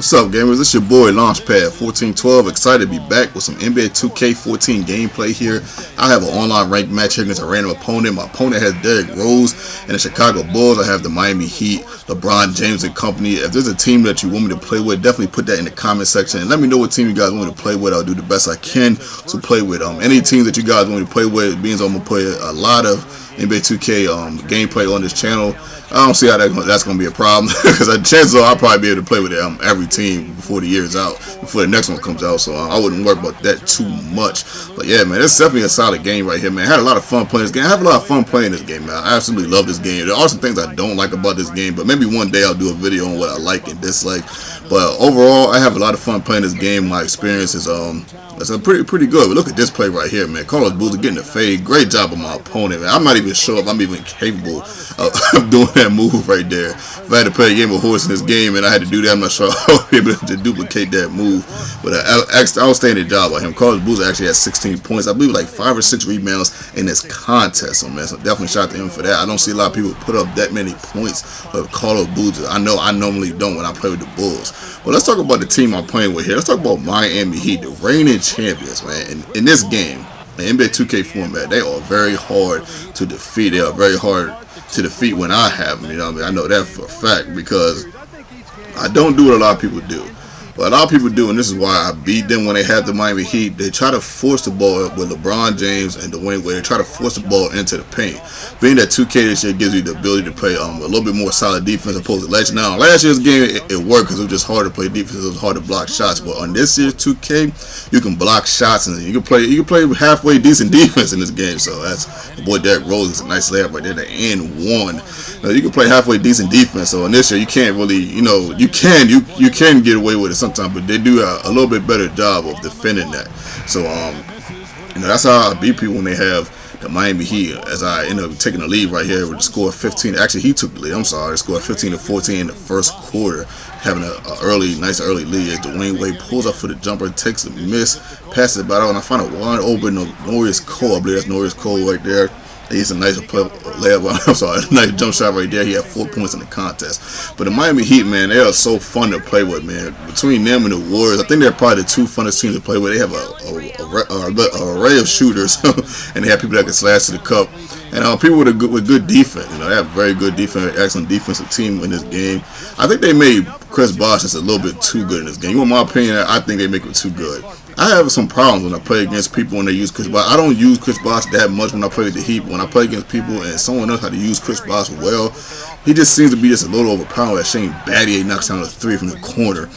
What's up, gamers? This your boy Launchpad1412. Excited to be back with some NBA 2K14 gameplay here. I have an online ranked match here against a random opponent. My opponent has Derrick Rose and the Chicago Bulls. I have the Miami Heat, LeBron James and company. If there's a team that you want me to play with, definitely put that in the comment section and let me know what team you guys want me to play with. I'll do the best I can to play with. Any teams that you guys want me to play with, means I'm gonna play a lot of NBA 2K gameplay on this channel. I don't see how that's going to be a problem because chances are I'll probably be able to play with every team before the year's out, before the next one comes out. So I wouldn't worry about that too much. But yeah, man, it's definitely a solid game right here, man. I had a lot of fun playing this game. I have a lot of fun playing this game, man. I absolutely love this game. There are some things I don't like about this game, but maybe one day I'll do a video on what I like and dislike. But overall, I have a lot of fun playing this game. My experience is it's pretty good. But look at this play right here, man. Carlos Boozer getting the fade. Great job of my opponent, man. I'm not even sure if I'm even capable of doing that move right there. If I had to play a game of horse in this game and I had to do that, I'm not sure I would be able to duplicate that move. But outstanding job by him. Carlos Boozer actually has 16 points. I believe like 5 or 6 rebounds in this contest. So man, so definitely shout out to him for that. I don't see a lot of people put up that many points with Carlos Boozer. I know I normally don't when I play with the Bulls. But let's talk about the team I'm playing with here. Let's talk about Miami Heat, the reigning champions, man. In this game, the NBA 2K format, they are very hard to defeat. They are very hard to defeat when I have them. You know what I mean? I know that for a fact because I don't do what a lot of people do. But a lot of people do, and this is why I beat them when they have the Miami Heat. They try to force the ball with LeBron James and Dwayne Wade. They try to force the ball into the paint. Being that 2K this year gives you the ability to play a little bit more solid defense opposed to last year. Now, last year's game, it worked because it was just hard to play defense. It was hard to block shots. But on this year's 2K, you can block shots and you can play halfway decent defense in this game. So that's the boy Derrick Rose is a nice layup right there. The N1. Now, you can play halfway decent defense. So on this year, you can't really, you can get away with it sometimes, but they do a little bit better job of defending that. So that's how I beat people when they have the Miami Heat. As I end up taking the lead right here with the score of 15. Actually, he took the lead. I'm sorry. The score of 15-14 in the first quarter, having a nice early lead as Dwayne Wade pulls up for the jumper, takes a miss, passes it about, and I find a wide open Norris Cole. I believe that's Norris Cole right there. He's a nice layup. I'm sorry, a nice jump shot right there. He had 4 points in the contest. But the Miami Heat, man, they are so fun to play with, man. Between them and the Warriors, I think they're probably the two funnest teams to play with. They have an array of shooters, and they have people that can slash to the cup. And people with good defense. They have very good defense, excellent defensive team in this game. I think they made Chris Bosh just a little bit too good in this game. In my opinion, I think they make him too good. I have some problems when I play against people when they use Chris Bosh. I don't use Chris Bosh that much when I play with the Heat. But when I play against people and someone knows how to use Chris Bosh well, he just seems to be just a little overpowered. That Shane Battier knocks down a 3 from the corner.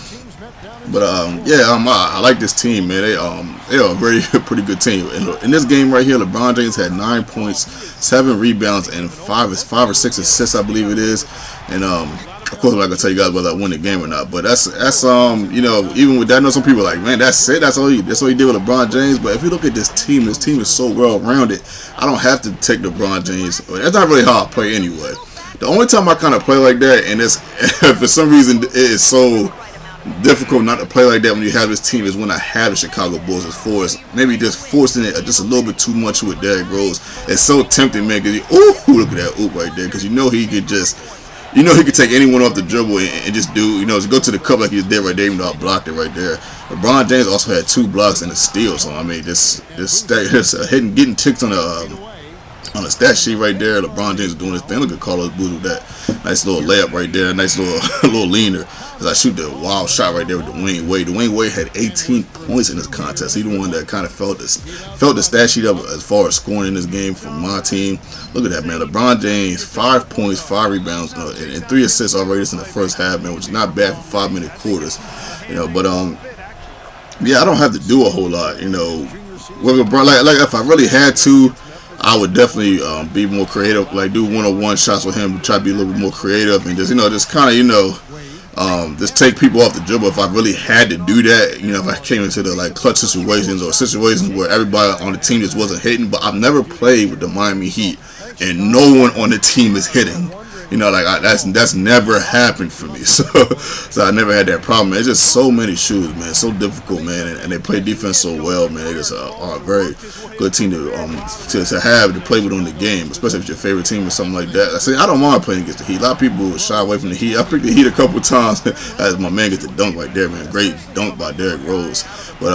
But I like this team, man. They are a pretty good team. In this game right here, LeBron James had 9 points, 7 rebounds, and 5 or 6 assists, I believe it is. And of course, I'm not gonna tell you guys whether I win the game or not. But that's even with that, I know some people are like, man, that's it. That's all he did with LeBron James. But if you look at this team is so well rounded. I don't have to take LeBron James. That's not really how I play anyway. The only time I kind of play like that, and it's for some reason it is so difficult not to play like that when you have this team, is when I have the Chicago Bulls as far as maybe just forcing it just a little bit too much with Derrick Rose. It's so tempting, man, because look at that oop right there, because he could just, he could take anyone off the dribble and just do, just go to the cup like he did right there, even though I blocked it right there. LeBron James also had 2 blocks and a steal, so I mean, this getting ticks on the stat sheet right there. LeBron James doing his thing. Look at Carlos Boozer with that nice little layup right there, nice little leaner. As I shoot the wild shot right there with Dwayne Wade. Dwayne Wade had 18 points in this contest. He's the one that kind of felt the stat sheet up as far as scoring in this game from my team. Look at that, man. LeBron James, 5 points, 5 rebounds, and 3 assists already in the first half, man, which is not bad for 5-minute quarters. But yeah, I don't have to do a whole lot. With LeBron, like if I really had to, I would definitely be more creative, like do one-on-one shots with him, try to be a little bit more creative, and just kind of just take people off the dribble if I really had to do that. If I came into the clutch situations or situations where everybody on the team just wasn't hitting. But I've never played with the Miami Heat and no one on the team is hitting. You know, like that's never happened for me. So I never had that problem. It's just so many shoes, man. So difficult, man, and they play defense so well, man. They just are a very good team to have to play with on the game, especially if it's your favorite team or something like that. I don't mind playing against the Heat. A lot of people shy away from the Heat. I picked the Heat a couple times as my man gets the dunk right there, man. Great dunk by Derrick Rose, but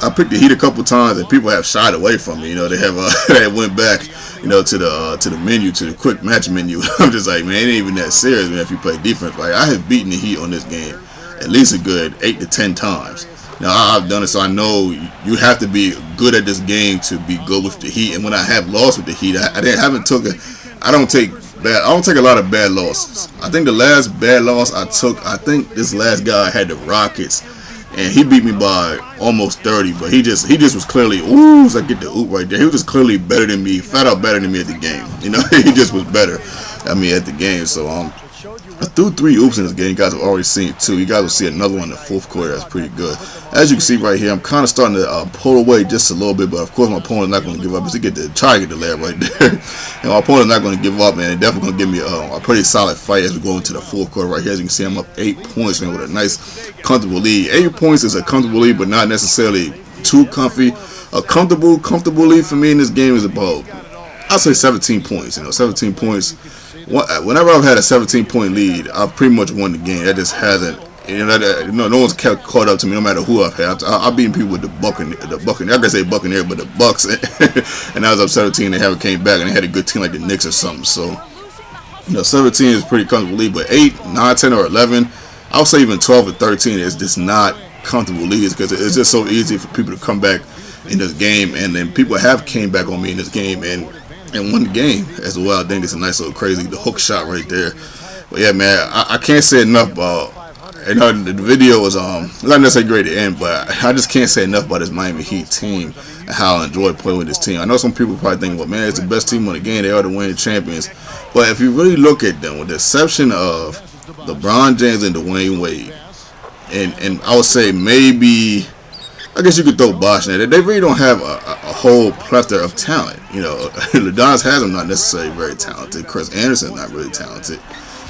I picked the Heat a couple times and people have shied away from me. You know, they have they went back, you know, to the menu, to the quick match menu. I'm just like, man, it ain't even that serious, man. If you play defense, like I have beaten the Heat on this game at least a good 8 to 10 times. Now I've done it, so I know you have to be good at this game to be good with the Heat. And when I have lost with the Heat, I don't take a lot of bad losses. I think the last bad loss I took, I think this last guy had the Rockets, and he beat me by almost 30. But he just was clearly, ooh, so I get the oop right there. He was just clearly better than me, flat out better than me at the game. You know, he just was better at me at the game. So I threw 3 oops in this game. You guys have already seen 2. You guys will see another one in the fourth quarter. That's pretty good. As you can see right here, I'm kind of starting to pull away just a little bit, but of course my opponent's not going to give up. He's going to try to get the layup right there. And my opponent's not going to give up, man. They're definitely going to give me a pretty solid fight as we go into the fourth quarter right here. As you can see, I'm up 8 points, man, with a nice, comfortable lead. 8 points is a comfortable lead, but not necessarily too comfy. A comfortable lead for me in this game is about, I'll say 17 points. You know, 17 points. Whenever I've had a 17-point lead, I've pretty much won the game. That just hasn't, no one's caught up to me, no matter who I've had. I've beaten people with the Buccaneers. I can say Buccaneers, but the Bucks, and I was up 17. They haven't came back, and they had a good team like the Knicks or something. So, 17 is pretty comfortable lead, but 8, 9, 10, or 11, I'll say even 12 or 13 is just not comfortable leads because it's just so easy for people to come back in this game, and then people have came back on me in this game and won the game as well. I think it's a nice little crazy, the hook shot right there. But yeah, man, I can't say enough about, the video was not necessarily great to end, but I just can't say enough about this Miami Heat team and how I enjoy playing with this team. I know some people probably think, well, man, it's the best team on the game. They are the winning champions. But if you really look at them, with the exception of LeBron James and Dwayne Wade, and I would say maybe, I guess you could throw Bosh in there. They really don't have a whole plethora of talent. You know, Udonis Haslem not necessarily very talented. Chris Anderson not really talented.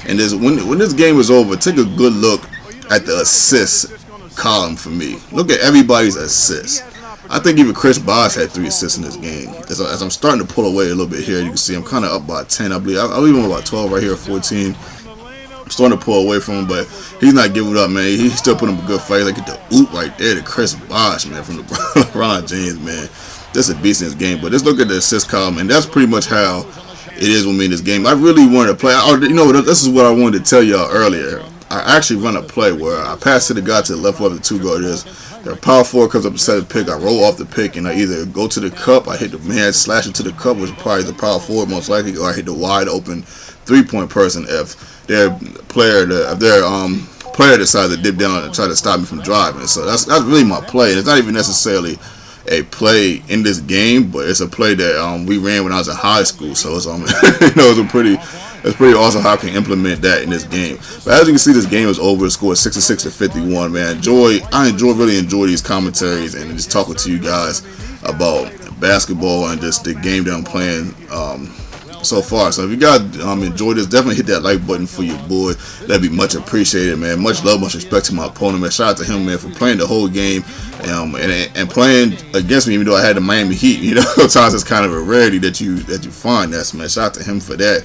And when this game is over, take a good look at the assist column for me. Look at everybody's assists. I think even Chris Bosh had 3 assists in this game. As I'm starting to pull away a little bit here, you can see I'm kind of up by 10. I believe I'm about 12 right here, 14. I'm starting to pull away from him, but he's not giving up, man. He's still putting up a good fight. Like at the oop right there to Chris Bosh, man, from LeBron James, man. That's a beast in this game. But let's look at the assist column, and that's pretty much how it is with me in this game. I really wanted to play. This is what I wanted to tell y'all earlier. I actually run a play where I pass to the guy to the left, where the 2 guard is. The power forward comes up to set a pick. I roll off the pick, and I either go to the cup, I hit the man, slash it to the cup, which is probably the power forward most likely, or I hit the wide open 3-point person if their player decides to dip down and try to stop me from driving. So that's really my play. And it's not even necessarily a play in this game, but it's a play that we ran when I was in high school. So it's it's pretty awesome how I can implement that in this game. But as you can see, this game is over. The score is 66 to 51. Man, I really enjoy these commentaries and just talking to you guys about basketball and just the game that I'm playing so far. So if you guys enjoyed this, definitely hit that like button for your boy. That'd be much appreciated, man. Much love, much respect to my opponent, man. Shout out to him, man, for playing the whole game and playing against me, even though I had the Miami Heat. You know, sometimes it's kind of a rarity that you find that, man. Shout out to him for that.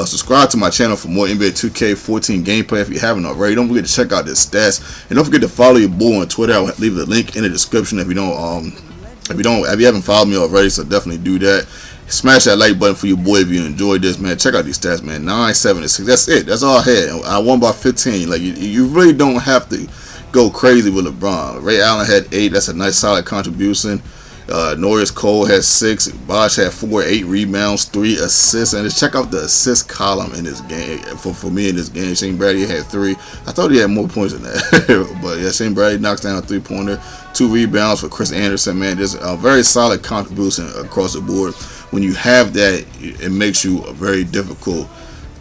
Subscribe to my channel for more NBA 2K14 gameplay if you haven't already. Don't forget to check out the stats, and don't forget to follow your boy on Twitter. I'll leave the link in the description if you haven't followed me already. So definitely do that. Smash that like button for your boy if you enjoyed this, man. Check out these stats, man. 9, 7, and 6. That's it. That's all I had. I won by 15. Like you really don't have to go crazy with LeBron. Ray Allen had 8. That's a nice solid contribution. Norris Cole had 6. Bosh had 4, 8 rebounds, 3 assists. And just check out the assist column in this game for me in this game. Shane Brady had 3. I thought he had more points than that, but yeah, Shane Brady knocks down a 3-pointer. 2 rebounds for Chris Anderson, man. Just a very solid contribution across the board. When you have that, it makes you very difficult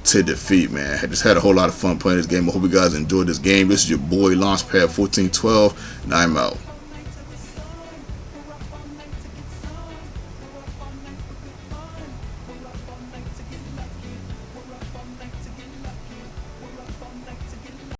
to defeat, man. I just had a whole lot of fun playing this game. I hope you guys enjoyed this game. This is your boy Launchpad 1412, and I'm out.